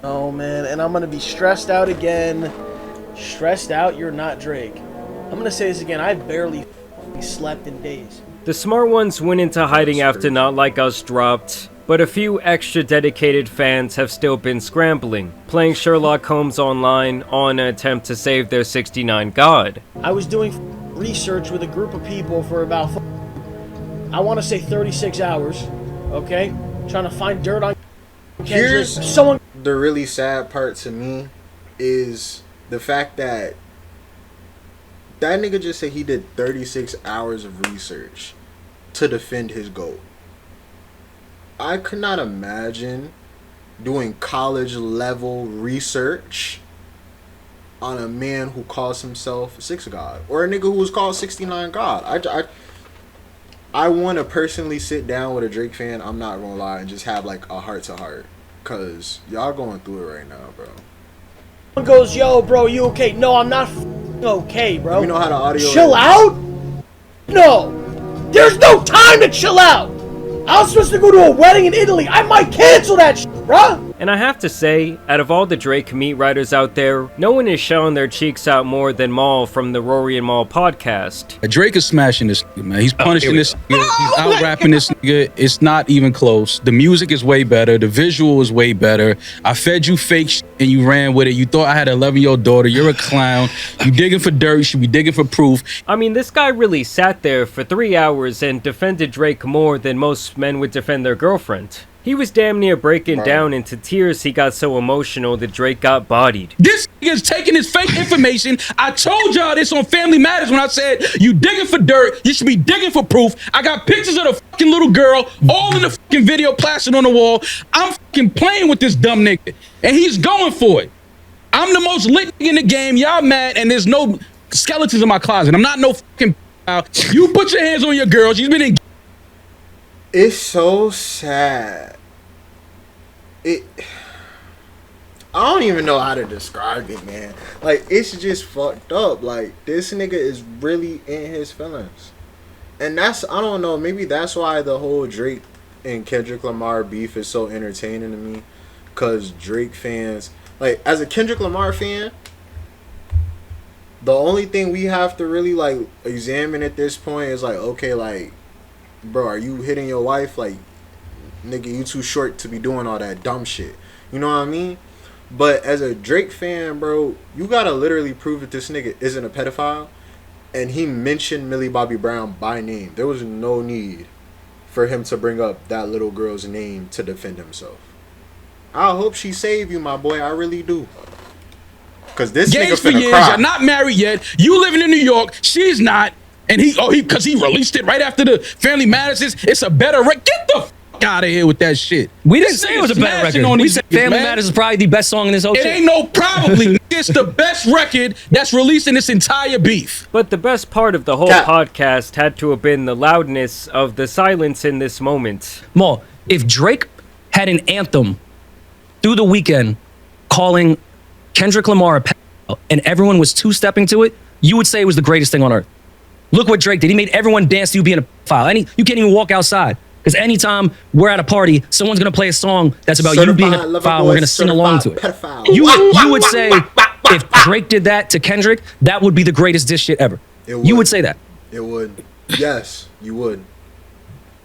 Oh man, and I'm gonna be stressed out again. Stressed out? You're not Drake. I'm gonna say this again. I barely slept in days. The smart ones went into hiding after Not Like Us dropped, but a few extra dedicated fans have still been scrambling, playing Sherlock Holmes online on an attempt to save their 69 god. I was doing research with a group of people for about, I want to say 36 hours, okay? Trying to find dirt on Kendrick. Here's Someone. the really sad part to me is the fact that that nigga just said he did 36 hours of research to defend his GOAT. I could not imagine doing college level research on a man who calls himself Six God or a nigga who was called 69 God. I want to personally sit down with a Drake fan, I'm not gonna lie, and just have like a heart to heart, cause y'all going through it right now, bro. Someone goes, yo, bro, you okay? No, I'm not okay, bro. We know how the audio chill is. out? No. There's no time to chill out. I was supposed to go to a wedding in Italy. I might cancel that shit, bruh. And I have to say, out of all the Drake meat writers out there, no one is showing their cheeks out more than Maul from the Rory and Maul podcast. Drake is smashing this nigga, man. He's punishing this nigga. He's out rapping this nigga. It's not even close. The music is way better. The visual is way better. I fed you fake shit and you ran with it. You thought I had an 11-year-old daughter. You're a clown. You digging for dirt. You should be digging for proof. I mean, this guy really sat there for 3 hours and defended Drake more than most men would defend their girlfriend. He was damn near breaking down into tears. He got so emotional that Drake got bodied. This nigga's taking his fake information. I told y'all this on Family Matters when I said, you digging for dirt, you should be digging for proof. I got pictures of the fucking little girl, all in the fucking video plastered on the wall. I'm fucking playing with this dumb nigga, and he's going for it. I'm the most lit nigga in the game. Y'all mad, and there's no skeletons in my closet. I'm not no fucking You put your hands on your girl. She's been in. It's so sad. I don't even know how to describe it, man. Like, it's just fucked up. Like, this nigga is really in his feelings. And that's, I don't know, maybe that's why the whole Drake and Kendrick Lamar beef is so entertaining to me. Because Drake fans, like, as a Kendrick Lamar fan, the only thing we have to really, like, examine at this point is, like, okay, like, bro, are you hitting your wife? Like, nigga, you too short to be doing all that dumb shit. You know what I mean? But as a Drake fan, bro, you gotta literally prove that this nigga isn't a pedophile. And he mentioned Millie Bobby Brown by name. There was no need for him to bring up that little girl's name to defend himself. I hope she save you, my boy. I really do. Cause this nigga for finna years. cry. You're not married yet. You living in New York. She's not. And because he released it right after the Family Matters. It's a better record. Get the fuck out of here with that shit. We didn't say it was a better record. We said Family Matters is probably the best song in this whole shit. It ain't no probably. It's the best record that's released in this entire beef. But the best part of the whole podcast had to have been the loudness of the silence in this moment. Mo, if Drake had an anthem through the weekend calling Kendrick Lamar a pedophile and everyone was two-stepping to it, you would say it was the greatest thing on earth. Look what Drake did. He made everyone dance to you being a pedophile. You can't even walk outside. Because anytime we're at a party, someone's going to play a song that's about you being a pedophile, we're going to sing along to it. You would say, if Drake did that to Kendrick, that would be the greatest diss shit ever. You would say that. It would. Yes, you would.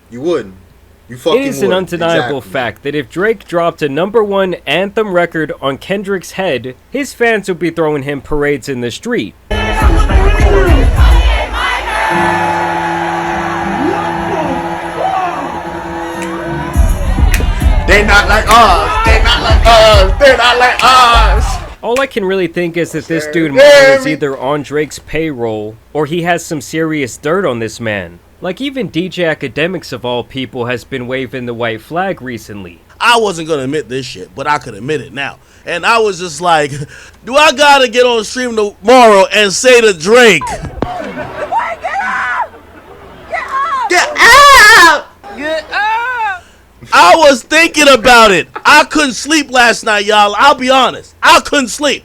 You would. You fucking would. It is an undeniable fact that if Drake dropped a #1 anthem record on Kendrick's head, his fans would be throwing him parades in the street. They not like us. They not like us. They're not like us. All I can really think is that this dude is either on Drake's payroll or he has some serious dirt on this man. Like even DJ Academics of all people has been waving the white flag recently. I wasn't gonna admit this shit, but I could admit it now. And I was just like, do I gotta get on the stream tomorrow and say to Drake, Get out! Get out! Get out! Get out! I was thinking about it. I couldn't sleep last night, y'all. I'll be honest. I couldn't sleep.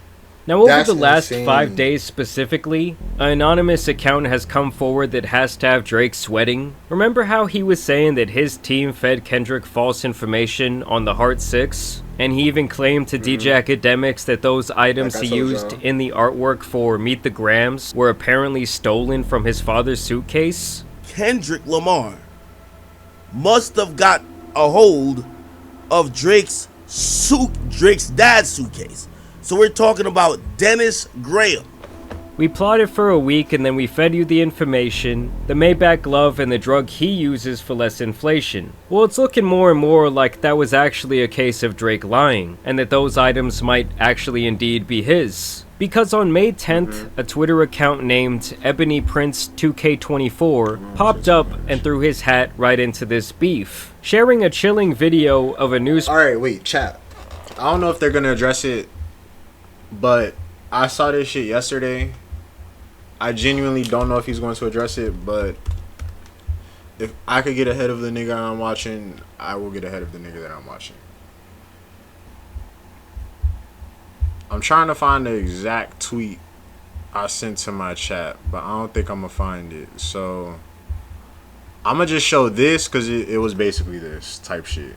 Now, over That's the last insane. 5 days specifically, an anonymous account has come forward that has to have Drake sweating. Remember how he was saying that his team fed Kendrick false information on the Heart 6? And he even claimed to DJ Academics that those items Like I he told used y'all. in the artwork for Meet the Grams were apparently stolen from his father's suitcase. Kendrick Lamar must have got a hold of Drake's dad's suitcase. So we're talking about Dennis Graham. We plotted for a week and then we fed you the information, the Maybach glove and the drug he uses for less inflation. Well, it's looking more and more like that was actually a case of Drake lying, and that those items might actually indeed be his. Because on May 10th, a Twitter account named Ebony Prince 2K24 popped up and threw his hat right into this beef, sharing a chilling video of a news. Alright, wait, chat. I don't know if they're gonna address it, but I saw this shit yesterday. I genuinely don't know if he's going to address it, but if I could get ahead of the nigga I'm watching, I will get ahead of the nigga that I'm watching. I'm trying to find the exact tweet I sent to my chat, but I don't think I'm gonna find it. So I'm gonna just show this because it was basically this type shit.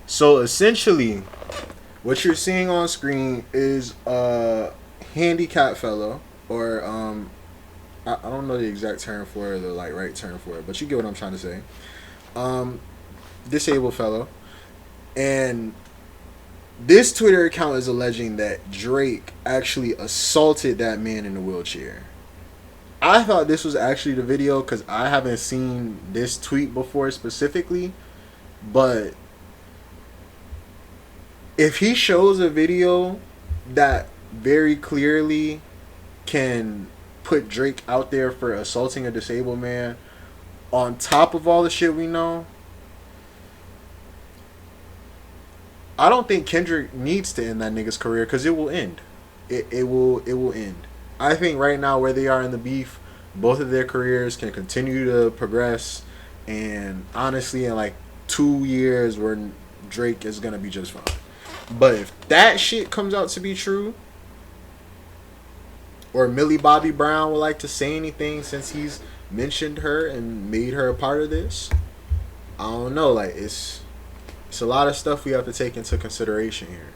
So essentially, what you're seeing on screen is a handicapped fellow, or I don't know the exact term for it, the like right term for it, but you get what I'm trying to say. Disabled fellow, and this Twitter account is alleging that Drake actually assaulted that man in the wheelchair. I thought this was actually the video because I haven't seen this tweet before specifically, but if he shows a video that very clearly can put Drake out there for assaulting a disabled man, on top of all the shit we know, I don't think Kendrick needs to end that nigga's career because it will end. It will end. I think right now where they are in the beef, both of their careers can continue to progress, and honestly, in like 2 years, where Drake is gonna be just fine. But if that shit comes out to be true, or Millie Bobby Brown would like to say anything since he's mentioned her and made her a part of this, I don't know. Like it's a lot of stuff we have to take into consideration here.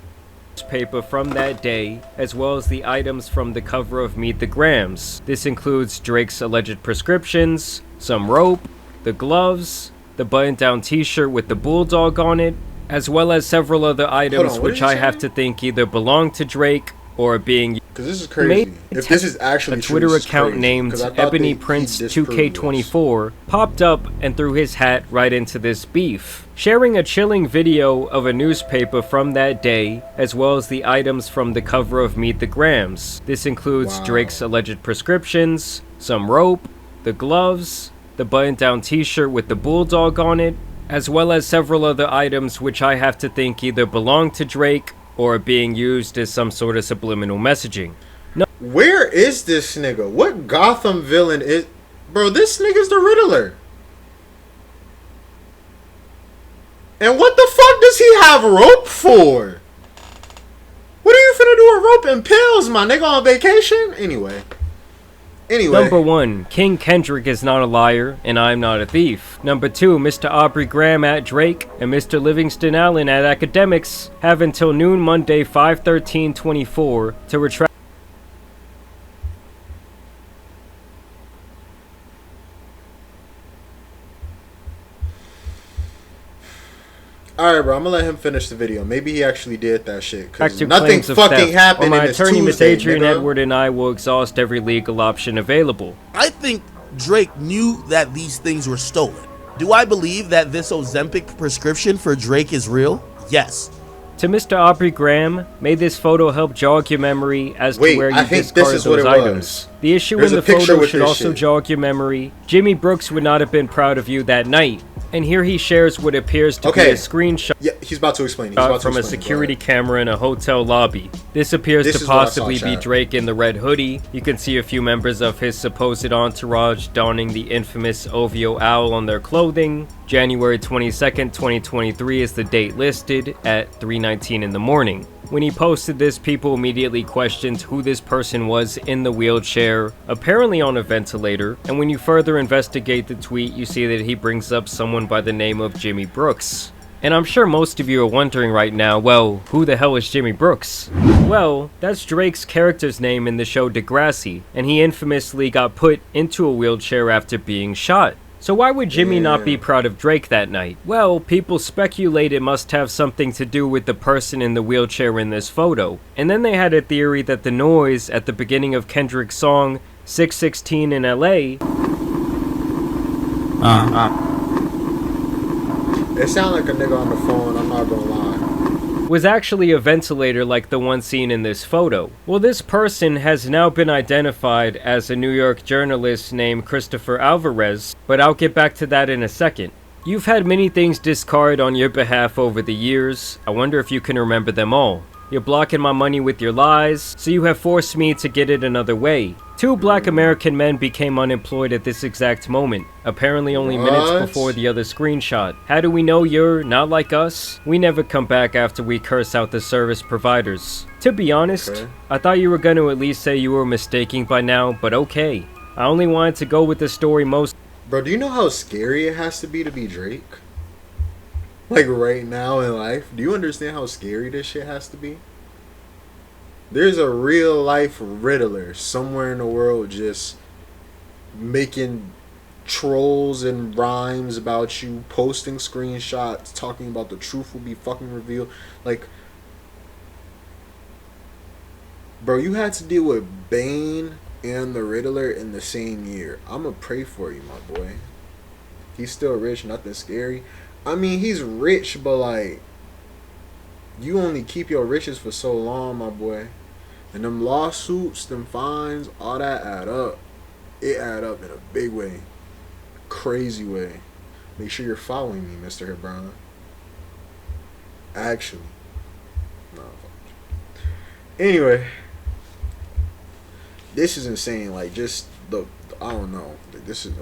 Paper from that day, as well as the items from the cover of Meet the Grams. This includes Drake's alleged prescriptions, some rope, the gloves, the button-down t-shirt with the bulldog on it, as well as several other items what which did you I say? have to think either belong to Drake or are being Because this is crazy. If this is actually a true, Twitter this is account crazy, named 'cause I thought Ebony he Prince disproved 2K24 popped up and threw his hat right into this beef, sharing a chilling video of a newspaper from that day, as well as the items from the cover of Meet the Grams. This includes Wow. Drake's alleged prescriptions, some rope, the gloves, the button-down t-shirt with the bulldog on it, as well as several other items which I have to think either belong to Drake or are being used as some sort of subliminal messaging. Where is this nigga? What Gotham villain is... Bro, this nigga's the Riddler. And what the fuck does he have rope for? What are you finna do with rope and pills, my nigga, on vacation? Anyway. Number 1, King Kendrick is not a liar, and I'm not a thief. Number 2, Mr. Aubrey Graham at Drake and Mr. Livingston Allen at Academics have until noon Monday 5/13/24 to retract. Alright, bro, I'm gonna let him finish the video. Maybe he actually did that shit. Because Active nothing claims of fucking theft. happened Well, my in this attorney, Miss Tuesday, Adrian nigga. Edward, and I will exhaust every legal option available. I think Drake knew that these things were stolen. Do I believe that this Ozempic prescription for Drake is real? Yes. To Mr. Aubrey Graham, may this photo help jog your memory as Wait, to where you I think this discarded is what those it items. was. The issue There's in a the picture photo with should this also shit. jog your memory. Jimmy Brooks would not have been proud of you that night. And here he shares what appears to be Okay. a screenshot Yeah, he's about to explain. He's about to from a explain. Go security ahead. camera in a hotel lobby. This appears This to is what I saw, possibly be chat. Drake in the red hoodie. You can see a few members of his supposed entourage donning the infamous OVO owl on their clothing. January 22nd, 2023 is the date listed at 3:19 in the morning. When he posted this, people immediately questioned who this person was in the wheelchair, apparently on a ventilator, and when you further investigate the tweet, you see that he brings up someone by the name of Jimmy Brooks. And I'm sure most of you are wondering right now, well, who the hell is Jimmy Brooks? Well, that's Drake's character's name in the show Degrassi, and he infamously got put into a wheelchair after being shot. So why would Jimmy not be proud of Drake that night? Well, people speculate it must have something to do with the person in the wheelchair in this photo. And then they had a theory that the noise at the beginning of Kendrick's song 616 in LA It sounded like a nigga on the phone, I'm not gonna lie. was actually a ventilator like the one seen in this photo. Well, this person has now been identified as a New York journalist named Christopher Alvarez, but I'll get back to that in a second. You've had many things discarded on your behalf over the years. I wonder if you can remember them all. You're blocking my money with your lies, so you have forced me to get it another way. 2 black American men became unemployed at this exact moment, apparently only minutes before the other screenshot. How do we know you're not like us? We never come back after we curse out the service providers. To be honest, I thought you were going to at least say you were mistaken by now, but okay. I only wanted to go with the story most. Bro, do you know how scary it has to be Drake? Like right now in life, do you understand how scary this shit has to be? There's a real life Riddler somewhere in the world just making trolls and rhymes about you, posting screenshots, talking about the truth will be fucking revealed. Like, bro, you had to deal with Bane and the Riddler in the same year. I'ma pray for you, my boy. He's still rich, nothing scary. I mean, he's rich, but like, you only keep your riches for so long, my boy. And them lawsuits, them fines, all that add up. It add up in a big way. Crazy way. Make sure you're following me, Mr. Hebron. Actually. No, anyway. This is insane. Like, just the, I don't know. This is,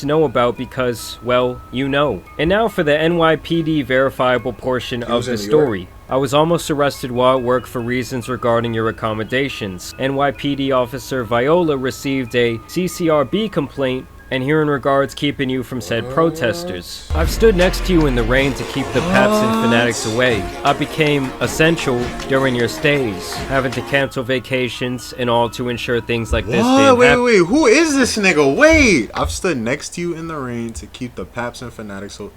know about because, well, you know. And now for the NYPD verifiable portion of the story. I was almost arrested while at work for reasons regarding your accommodations. NYPD officer Viola received a CCRB complaint, and here in regards keeping you from said protesters. I've stood next to you in the rain to keep the paps and fanatics away. I became essential during your stays, having to cancel vacations and all to ensure things like this didn't happen. Wait, who is this nigga? Wait! I've stood next to you in the rain to keep the paps and fanatics away.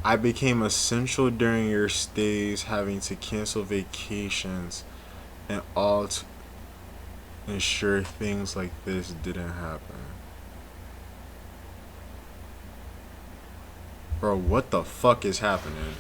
I became essential during your stays, having to cancel vacations and all to ensure things like this didn't happen. Bro, what the fuck is happening?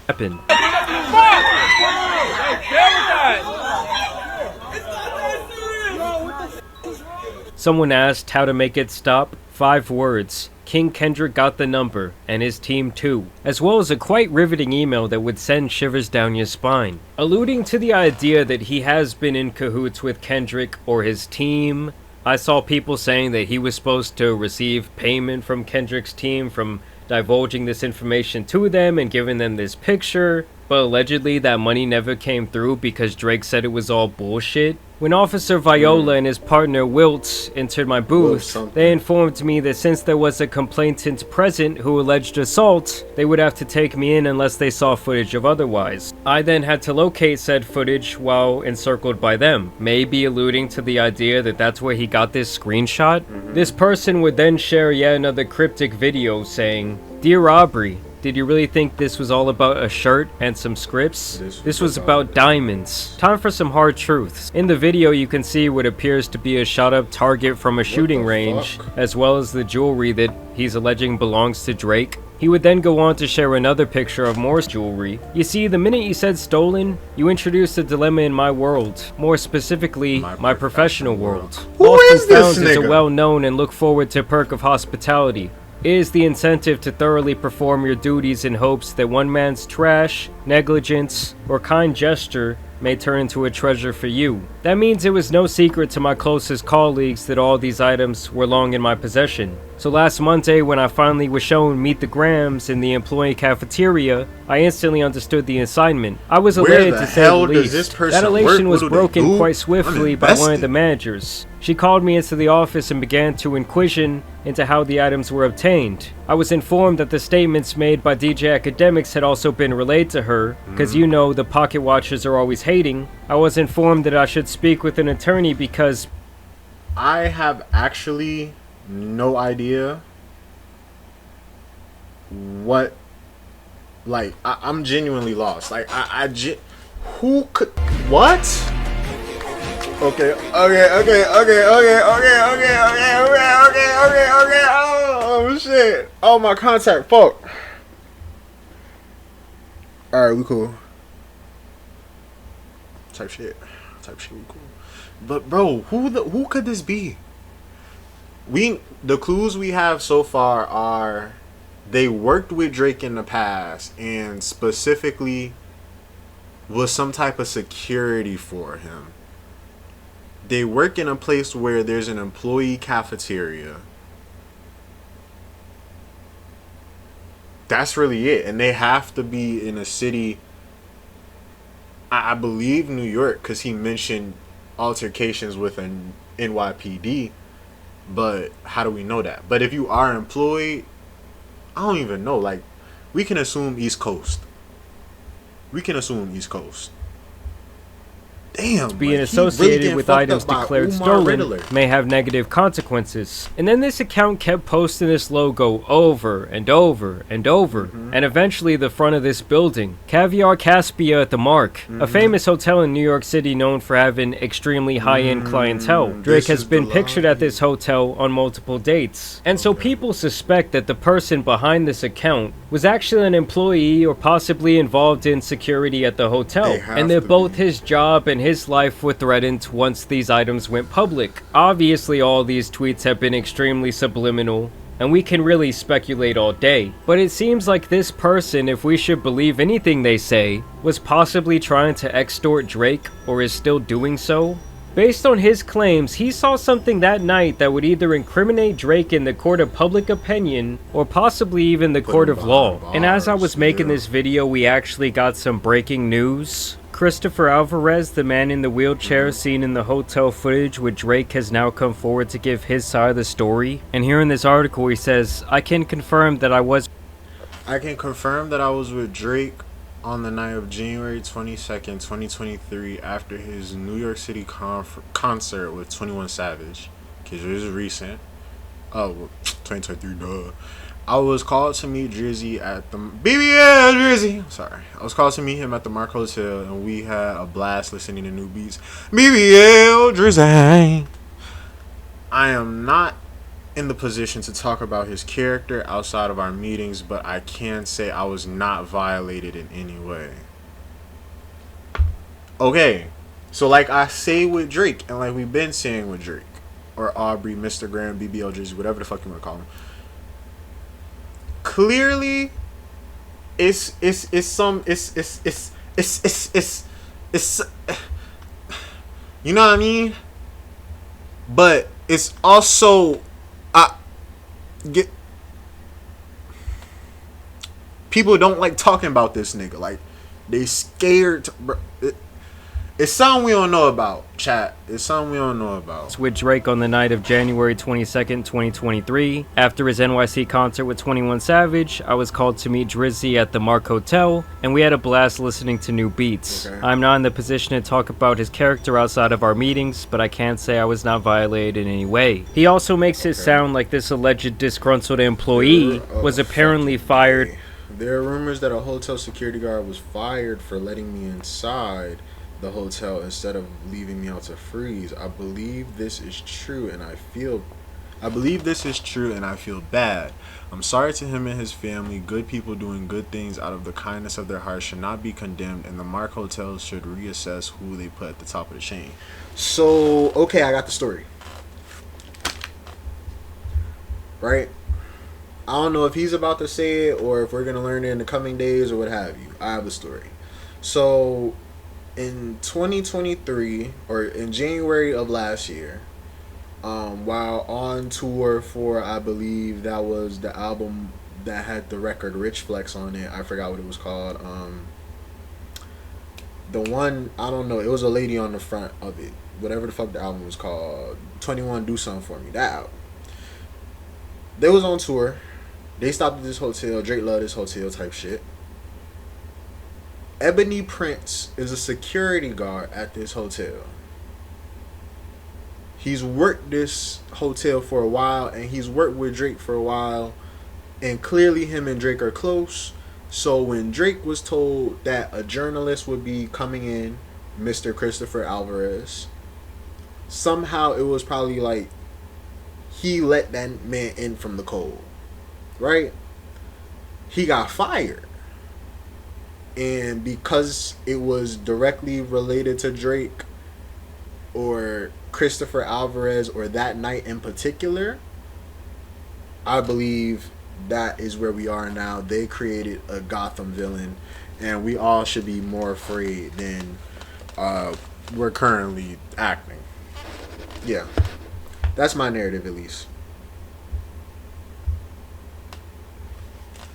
Someone asked how to make it stop. 5 words. King Kendrick got the number, and his team too, as well as a quite riveting email that would send shivers down your spine, alluding to the idea that he has been in cahoots with Kendrick or his team. I saw people saying that he was supposed to receive payment from Kendrick's team from divulging this information to them and giving them this picture, but allegedly that money never came through because Drake said it was all bullshit. When Officer Viola and his partner Wilt entered my booth, they informed me that since there was a complainant present who alleged assault, they would have to take me in unless they saw footage of otherwise. I then had to locate said footage while encircled by them, maybe alluding to the idea that that's where he got this screenshot. This person would then share yet another cryptic video saying, "Dear Aubrey, did you really think this was all about a shirt and some scripts? This was about diamonds. Time for some hard truths." In the video you can see what appears to be a shot up target from a shooting range, as well as the jewelry that he's alleging belongs to Drake. He would then go on to share another picture of more jewelry. You see, the minute you said stolen, you introduced a dilemma in my world, more specifically, my professional world. Who is this Found is a nigga? well-known and look forward to perk of hospitality. It is the incentive to thoroughly perform your duties in hopes that one man's trash, negligence, or kind gesture may turn into a treasure for you. That means it was no secret to my closest colleagues that all these items were long in my possession. So last Monday, when I finally was shown Meet the Grams in the employee cafeteria, I instantly understood the assignment. I was Where elated the to say hell the does least. this person That elation work? was What do they broken do? quite swiftly I'm by one of invested. the managers. She called me into the office and began to inquisition into how the items were obtained. I was informed that the statements made by DJ Academics had also been relayed to her, because you know the pocket watchers are always hating. I was informed that I should speak with an attorney because I have actually no idea what, like, I'm genuinely lost. Like, who could, what? Okay. Oh shit. Oh, my contact. Fuck. Alright, we cool. Type shit, we cool. But bro, who could this be? The clues we have so far are they worked with Drake in the past and specifically was some type of security for him. They work in a place where there's an employee cafeteria. That's really it. And they have to be in a city, I believe New York, because he mentioned altercations with an NYPD. But how do we know that? But if you are employed, I don't even know. Like, we can assume East Coast. Damn, being like, he associated getting with fucked items up by declared Umar stolen Riddler. may have negative consequences. And then this account kept posting this logo over and over and over, and eventually the front of this building, Caviar Caspia at the Mark, a famous hotel in New York City known for having extremely high-end clientele. Drake This has is been the pictured at lobby. this hotel on multiple dates, and so people suspect that the person behind this account was actually an employee or possibly involved in security at the hotel, They have and that to both be. his job and his life were threatened once these items went public. Obviously, all these tweets have been extremely subliminal, and we can really speculate all day. But it seems like this person, if we should believe anything they say, was possibly trying to extort Drake, or is still doing so. Based on his claims, he saw something that night that would either incriminate Drake in the court of public opinion, or possibly even the court him of law. behind And as I bars, was making yeah. this video, we actually got some breaking news. Christopher Alvarez, the man in the wheelchair seen in the hotel footage with Drake, has now come forward to give his side of the story. And here in this article he says, I can confirm that I was with Drake on the night of January 22nd, 2023 after his New York City concert with 21 Savage. Because it is recent. Oh, well, 2023, duh. I was called to meet Drizzy at the BBL Drizzy. Sorry, I was called to meet him at the Mark Hotel, and we had a blast listening to new beats. BBL Drizzy. I am not in the position to talk about his character outside of our meetings, but I can say I was not violated in any way. Okay, so like I say with Drake, and like we've been saying with Drake, or Aubrey, Mr. Graham, BBL Drizzy, whatever the fuck you want to call him. Clearly, it's you know what I mean? But it's also people don't like talking about this nigga. Like, they scared. It's something we don't know about, chat. It's something we don't know about. with Drake on the night of January 22nd, 2023. After his NYC concert with 21 Savage, I was called to meet Drizzy at the Mark Hotel, and we had a blast listening to new beats. Okay. I'm not in the position to talk about his character outside of our meetings, but I can say I was not violated in any way. He also makes it sound like this alleged disgruntled employee was apparently fired. There are rumors that a hotel security guard was fired for letting me inside the hotel instead of leaving me out to freeze. I believe this is true and I feel bad. I'm sorry to him and his family. Good people doing good things out of the kindness of their hearts should not be condemned, and the Mark Hotels should reassess who they put at the top of the chain. So, okay, I got the story. Right? I don't know if he's about to say it or if we're going to learn it in the coming days or what have you. I have the story. So, in 2023, or in January of last year, while on tour for, I believe that was the album that had the record Rich Flex on it. I forgot what it was called. The one, I don't know, it was a lady on the front of it. Whatever the fuck the album was called. 21 Do Something For Me. That album. They was on tour. They stopped at this hotel. Drake loved this hotel type shit. Ebony Prince is a security guard at this hotel. He's worked this hotel for a while, and he's worked with Drake for a while, and clearly him and Drake are close. So when Drake was told that a journalist would be coming in, Mr. Christopher Alvarez, somehow it was probably like he let that man in from the cold, right? He got fired. And because it was directly related to Drake or Christopher Alvarez or that night in particular, I believe that is where we are now. They created a Gotham villain, and we all should be more afraid than we're currently acting. Yeah, that's my narrative, at least.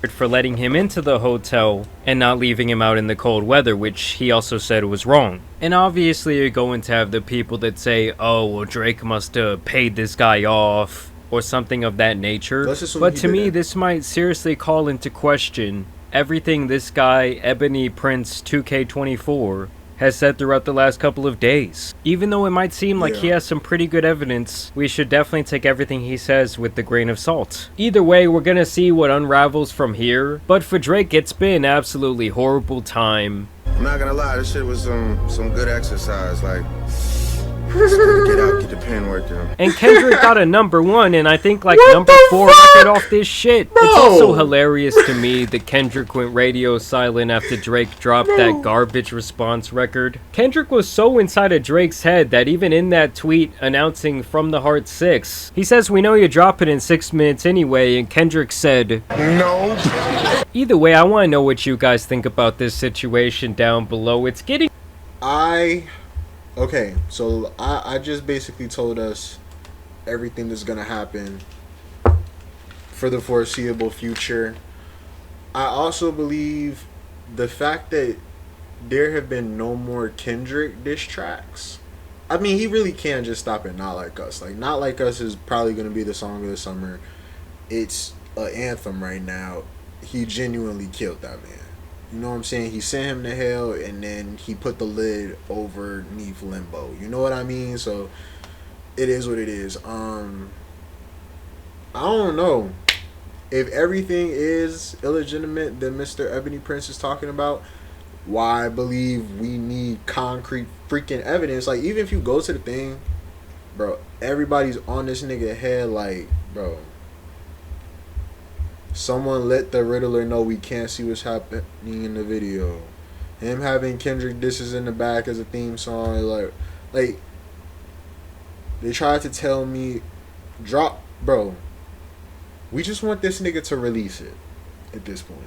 For letting him into the hotel and not leaving him out in the cold weather, which he also said was wrong. And obviously you're going to have the people that say, oh, well, Drake must have paid this guy off or something of that nature. But to me, this might seriously call into question everything this guy, Ebony Prince 2K24, has said throughout the last couple of days. Even though it might seem like he has some pretty good evidence, we should definitely take everything he says with a grain of salt. Either way, we're gonna see what unravels from here, but for Drake, it's been absolutely horrible time. I'm not gonna lie, this shit was some good exercise, like, get out, get the pen working. And Kendrick got a #1 and I think like #4 record off this shit. Bro. It's also hilarious to me that Kendrick went radio silent after Drake dropped that garbage response record. Kendrick was so inside of Drake's head that even in that tweet announcing From the Heart 6, he says, we know you drop it in 6 minutes anyway, and Kendrick said, no. Either way, I want to know what you guys think about this situation down below. It's getting... Okay, so I just basically told us everything that's gonna happen for the foreseeable future. I also believe the fact that there have been no more Kendrick diss tracks. I mean, he really can just stop at Not Like Us. Like, Not Like Us is probably gonna be the song of the summer. It's an anthem right now. He genuinely killed that man. You know what I'm saying? He sent him to hell, and then he put the lid over Neef Limbo. You know what I mean? So it is what it is. I don't know if everything is illegitimate that Mr. Ebony Prince is talking about. Why I believe we need concrete freaking evidence. Like, even if you go to the thing, bro, everybody's on this nigga head. Like, bro, someone let the Riddler know we can't see what's happening in the video. Him having Kendrick disses in the back as a theme song, like they tried to tell me, bro. We just want this nigga to release it at this point.